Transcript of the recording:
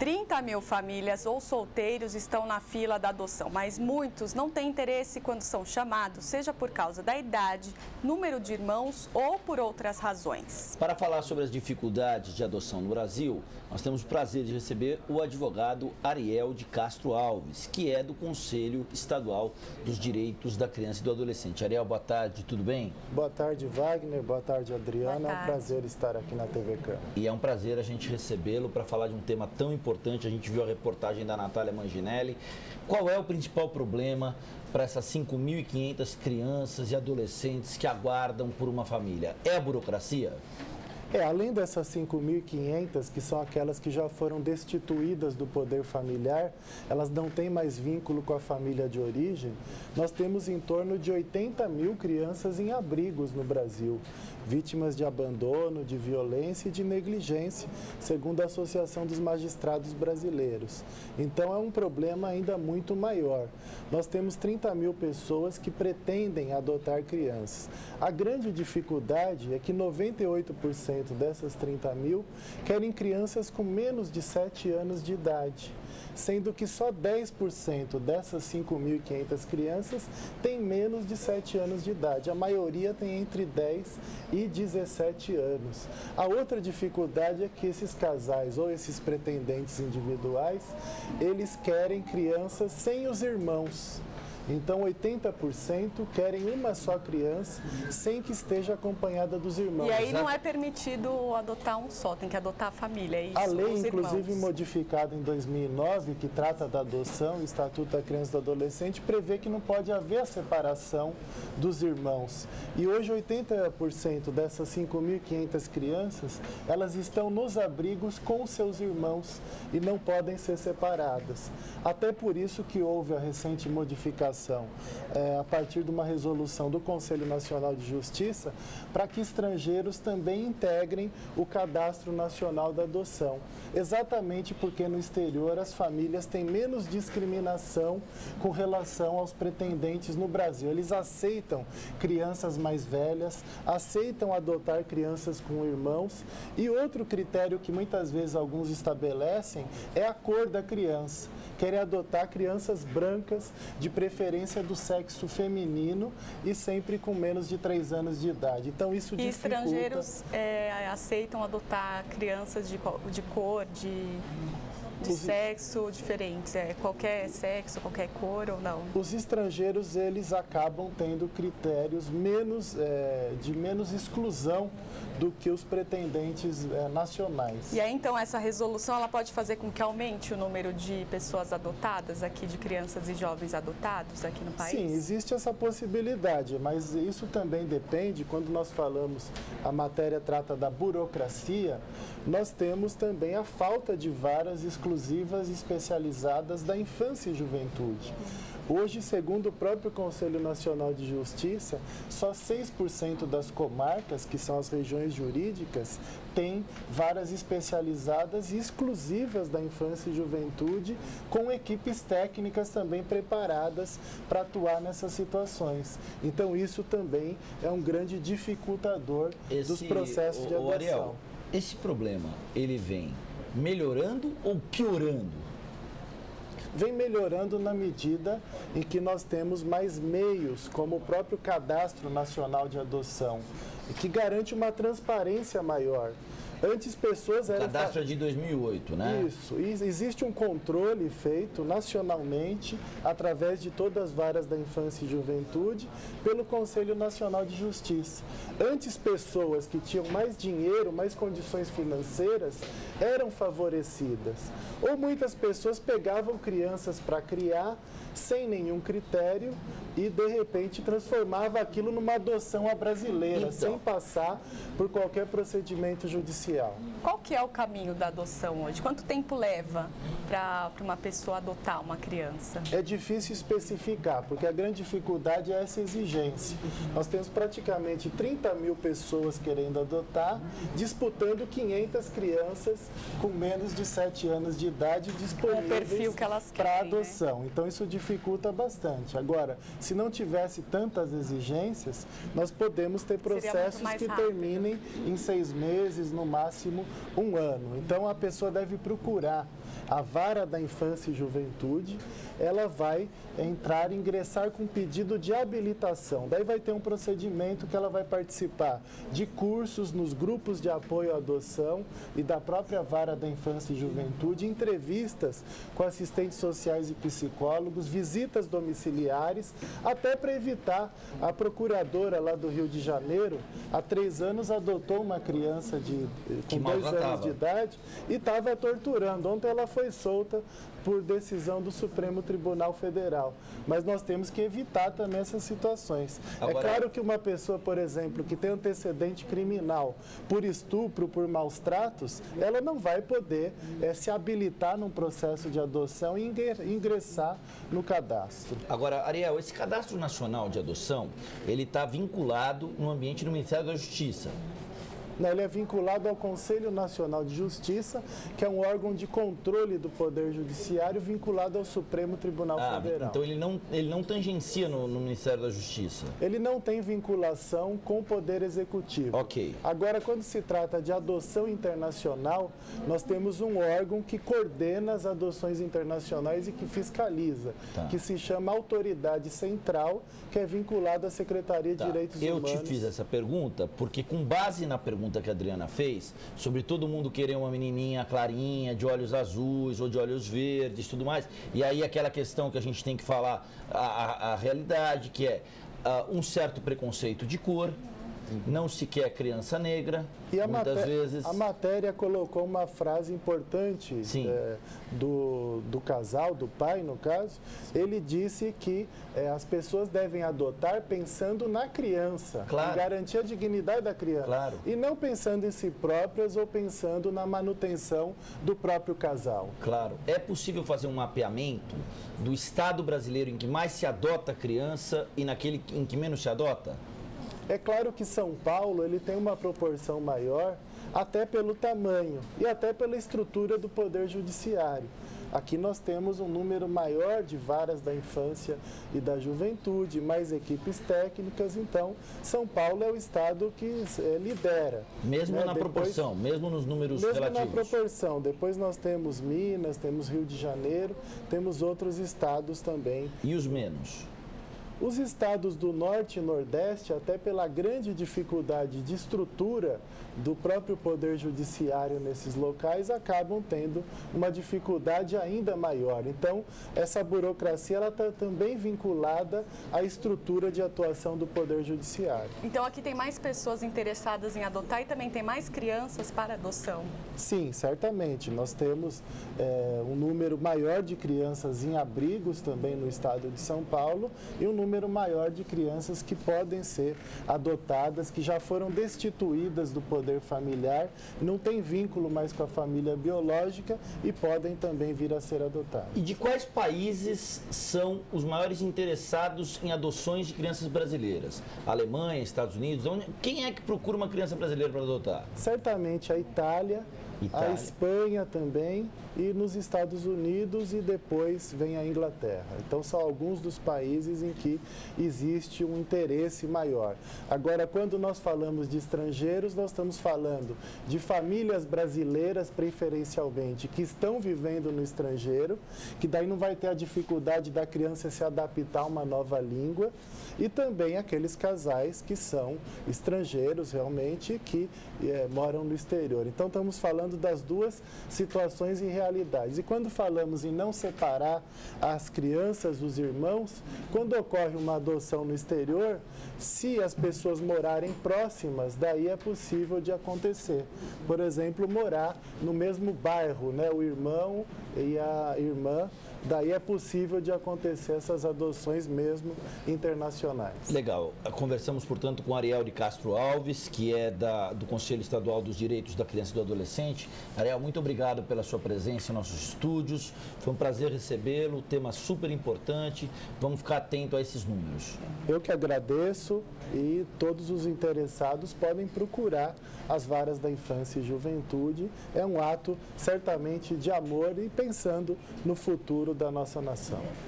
30 mil famílias ou solteiros estão na fila da adoção, mas muitos não têm interesse quando são chamados, seja por causa da idade, número de irmãos ou por outras razões. Para falar sobre as dificuldades de adoção no Brasil, nós temos o prazer de receber o advogado Ariel de Castro Alves, que é do Conselho Estadual dos Direitos da Criança e do Adolescente. Ariel, boa tarde, tudo bem? Boa tarde, Wagner. Boa tarde, Adriana. Boa tarde. É um prazer estar aqui na TV Câmara. E é um prazer a gente recebê-lo para falar de um tema tão importante. A gente viu a reportagem da Natália Manginelli. Qual é o principal problema para essas 5.500 crianças e adolescentes que aguardam por uma família? É a burocracia? Além dessas 5.500, que são aquelas que já foram destituídas do poder familiar, elas não têm mais vínculo com a família de origem, nós temos em torno de 80 mil crianças em abrigos no Brasil, vítimas de abandono, de violência e de negligência, segundo a Associação dos Magistrados Brasileiros. Então é um problema ainda muito maior. Nós temos 30 mil pessoas que pretendem adotar crianças. A grande dificuldade é que 98% dessas 30 mil querem crianças com menos de 7 anos de idade, sendo que só 10% dessas 5.500 crianças têm menos de 7 anos de idade. A maioria tem entre 10 e 17 anos. A outra dificuldade é que esses casais ou esses pretendentes individuais, eles querem crianças sem os irmãos. Então, 80% querem uma só criança sem que esteja acompanhada dos irmãos. E aí não é permitido adotar um só, tem que adotar a família, é isso? A lei, os inclusive irmãos. modificada em 2009, que trata da adoção, o Estatuto da Criança e do Adolescente, prevê que não pode haver a separação dos irmãos. E hoje, 80% dessas 5.500 crianças, elas estão nos abrigos com seus irmãos e não podem ser separadas. Até por isso que houve a recente modificação a partir de uma resolução do Conselho Nacional de Justiça, para que estrangeiros também integrem o Cadastro Nacional da Adoção. Exatamente porque no exterior as famílias têm menos discriminação com relação aos pretendentes no Brasil. Eles aceitam crianças mais velhas, aceitam adotar crianças com irmãos, e outro critério que muitas vezes alguns estabelecem é a cor da criança. Querem adotar crianças brancas, de preferência do sexo feminino e sempre com menos de 3 anos de idade. Então isso dificulta. E estrangeiros aceitam adotar crianças de cor, de sexo diferentes, qualquer sexo, qualquer cor ou não? Os estrangeiros, eles acabam tendo critérios de menos exclusão do que os pretendentes nacionais. E aí, então, essa resolução, ela pode fazer com que aumente o número de pessoas adotadas aqui, de crianças e jovens adotados aqui no país? Sim, existe essa possibilidade, mas isso também depende, quando nós falamos, a matéria trata da burocracia, nós temos também a falta de varas exclusivas e especializadas da infância e juventude. Hoje, segundo o próprio Conselho Nacional de Justiça, só 6% das comarcas, que são as regiões jurídicas, têm varas especializadas e exclusivas da infância e juventude, com equipes técnicas também preparadas para atuar nessas situações. Então, isso também é um grande dificultador dos processos de adoção. Ariel, esse problema, ele vem melhorando ou piorando? Vem melhorando na medida em que nós temos mais meios, como o próprio Cadastro Nacional de Adoção, que garante uma transparência maior. Antes, pessoas eram... O cadastro é de 2008, né? Isso. E existe um controle feito nacionalmente, através de todas as varas da infância e juventude, pelo Conselho Nacional de Justiça. Antes, pessoas que tinham mais dinheiro, mais condições financeiras, eram favorecidas. Ou muitas pessoas pegavam crianças para criar, sem nenhum critério, e de repente transformava aquilo numa adoção à brasileira, sem passar por qualquer procedimento judicial. Qual que é o caminho da adoção hoje? Quanto tempo leva para uma pessoa adotar uma criança? É difícil especificar, porque a grande dificuldade é essa exigência. Nós temos praticamente 30 mil pessoas querendo adotar, disputando 500 crianças com menos de 7 anos de idade disponíveis para adoção. Então isso dificulta bastante. Agora, se não tivesse tantas exigências, nós podemos ter processos que terminem em 6 meses, no máximo 1 ano. Então a pessoa deve procurar a Vara da Infância e Juventude, ela vai ingressar com pedido de habilitação. Daí vai ter um procedimento que ela vai participar de cursos nos grupos de apoio à adoção e da própria Vara da Infância e Juventude, entrevistas com assistentes sociais e psicólogos, visitas domiciliares, até para evitar. A procuradora lá do Rio de Janeiro, há 3 anos, adotou uma criança com 2 anos de idade e estava torturando. Ontem ela foi solta por decisão do Supremo Tribunal Federal. Mas nós temos que evitar também essas situações. Agora, é claro que uma pessoa, por exemplo, que tem antecedente criminal por estupro, por maus tratos, ela não vai poder se habilitar num processo de adoção e ingressar no cadastro. Agora, Ariel, esse Cadastro Nacional de Adoção, ele está vinculado no ambiente do Ministério da Justiça. Ele é vinculado ao Conselho Nacional de Justiça, que é um órgão de controle do Poder Judiciário vinculado ao Supremo Tribunal Federal. Então ele não tangencia no Ministério da Justiça? Ele não tem vinculação com o Poder Executivo. Ok. Agora, quando se trata de adoção internacional, nós temos um órgão que coordena as adoções internacionais e que fiscaliza, que se chama Autoridade Central, que é vinculada à Secretaria de Direitos Humanos. Eu te fiz essa pergunta porque, com base na pergunta que a Adriana fez, sobre todo mundo querer uma menininha clarinha, de olhos azuis ou de olhos verdes, tudo mais, e aí aquela questão que a gente tem que falar, a realidade, que é um certo preconceito de cor, não se quer criança negra, e muitas vezes... A matéria colocou uma frase importante do casal, do pai, no caso. Ele disse que as pessoas devem adotar pensando na criança, em garantir a dignidade da criança, e não pensando em si próprias ou pensando na manutenção do próprio casal. Claro. É possível fazer um mapeamento do estado brasileiro em que mais se adota criança e naquele em que menos se adota? É claro que São Paulo ele tem uma proporção maior, até pelo tamanho e até pela estrutura do Poder Judiciário. Aqui nós temos um número maior de varas da infância e da juventude, mais equipes técnicas, então São Paulo é o estado que lidera. Mesmo na proporção, mesmo nos números relativos? Mesmo na proporção. Depois nós temos Minas, temos Rio de Janeiro, temos outros estados também. E os menos? Os estados do Norte e Nordeste, até pela grande dificuldade de estrutura do próprio Poder Judiciário nesses locais, acabam tendo uma dificuldade ainda maior. Então, essa burocracia está também vinculada à estrutura de atuação do Poder Judiciário. Então, aqui tem mais pessoas interessadas em adotar e também tem mais crianças para adoção? Sim, certamente. Nós temos um número maior de crianças em abrigos também no estado de São Paulo e um número maior de crianças que podem ser adotadas, que já foram destituídas do poder familiar, não tem vínculo mais com a família biológica e podem também vir a ser adotadas. E de quais países são os maiores interessados em adoções de crianças brasileiras? Alemanha, Estados Unidos? Quem é que procura uma criança brasileira para adotar? Certamente a Itália, a Espanha também, e nos Estados Unidos, e depois vem a Inglaterra. Então são alguns dos países em que existe um interesse maior. Agora, quando nós falamos de estrangeiros, nós estamos falando de famílias brasileiras, preferencialmente, que estão vivendo no estrangeiro, que daí não vai ter a dificuldade da criança se adaptar a uma nova língua, e também aqueles casais que são estrangeiros realmente, que moram no exterior. Então estamos falando das duas situações e realidades. E quando falamos em não separar as crianças, os irmãos, quando ocorre uma adoção no exterior, se as pessoas morarem próximas, daí é possível de acontecer. Por exemplo, morar no mesmo bairro, né? O irmão e a irmã, daí é possível de acontecer essas adoções mesmo internacionais. Legal. Conversamos, portanto, com Ariel de Castro Alves, que é do Conselho Estadual dos Direitos da Criança e do Adolescente. Ariel, muito obrigado pela sua presença em nossos estúdios. Foi um prazer recebê-lo, tema super importante. Vamos ficar atento a esses números. Eu que agradeço, e todos os interessados podem procurar as varas da infância e juventude. É um ato certamente de amor e pensando no futuro da nossa nação.